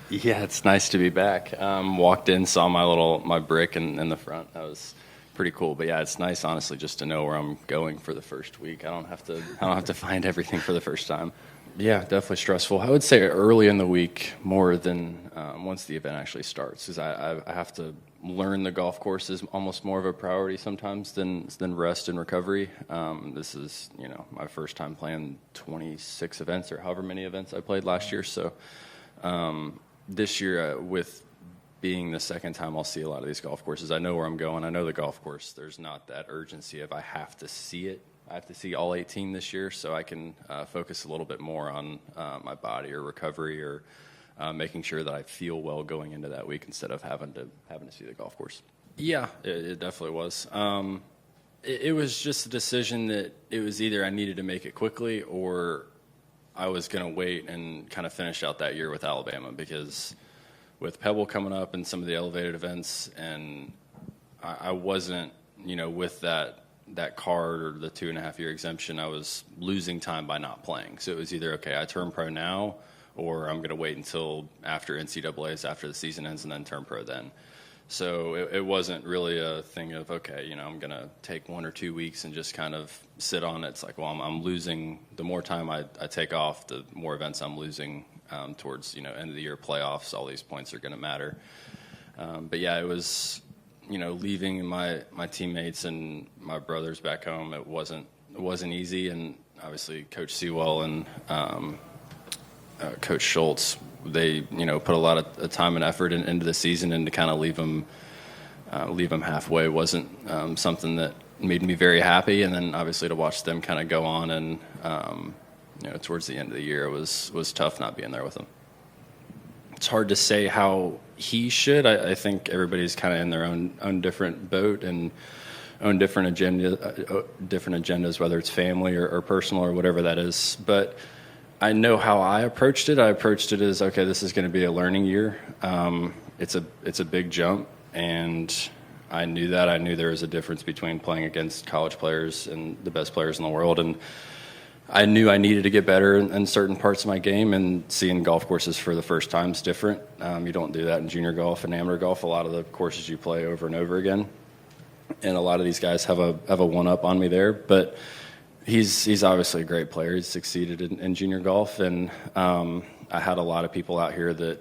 Yeah, it's nice to be back. Walked in, saw my brick in the front. That was pretty cool. But yeah, it's nice, honestly, just to know where I'm going for the first week. I don't have to find everything for the first time. Yeah, definitely stressful. I would say early in the week more than once the event actually starts, because I have to learn the golf course is almost more of a priority sometimes than rest and recovery. This is my first time playing 26 events or however many events I played last year. So this year with being the second time I'll see a lot of these golf courses, I know where I'm going. I know the golf course. There's not that urgency of I have to see it. I have to see all 18 this year, so I can focus a little bit more on my body or recovery or making sure that I feel well going into that week instead of having to see the golf course. Yeah, it definitely was. It was just a decision that it was either I needed to make it quickly or I was going to wait and kind of finish out that year with Alabama, because with Pebble coming up and some of the elevated events, and I wasn't, with that card or the 2.5-year exemption, I was losing time by not playing. So it was either, okay, I turn pro now, or I'm going to wait until after NCAAs, after the season ends, and then turn pro then. So it wasn't really a thing of, okay, I'm going to take 1 or 2 weeks and just kind of sit on it. It's like, well, I'm losing. The more time I take off, the more events I'm losing towards, end of the year playoffs. All these points are going to matter. But yeah, it was, leaving my teammates and my brothers back home. It wasn't easy. And obviously Coach Sewell and Coach Schultz, they put a lot of time and effort into the season, and to kind of leave them halfway wasn't something that made me very happy. And then obviously to watch them kind of go on and towards the end of the year, it was tough not being there with them. It's hard to say how he should. I think everybody's kind of in their own different boat and own different agendas, whether it's family or personal or whatever that is. But I know how I approached it. I approached it as, okay, this is going to be a learning year. It's a big jump, and I knew that. I knew there was a difference between playing against college players and the best players in the world, and I knew I needed to get better in certain parts of my game, and seeing golf courses for the first time is different. You don't do that in junior golf and amateur golf. A lot of the courses you play over and over again, and a lot of these guys have a one-up on me there, but He's obviously a great player. He's succeeded in junior golf, and I had a lot of people out here that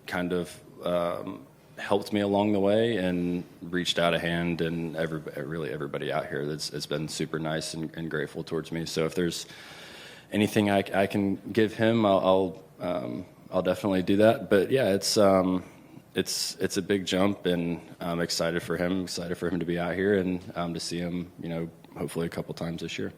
kind of helped me along the way and reached out a hand, and really everybody out here has been super nice and grateful towards me. So if there's anything I can give him, I'll definitely do that. But yeah, it's a big jump, and I'm excited for him. Excited for him to be out here and to see him, hopefully a couple times this year.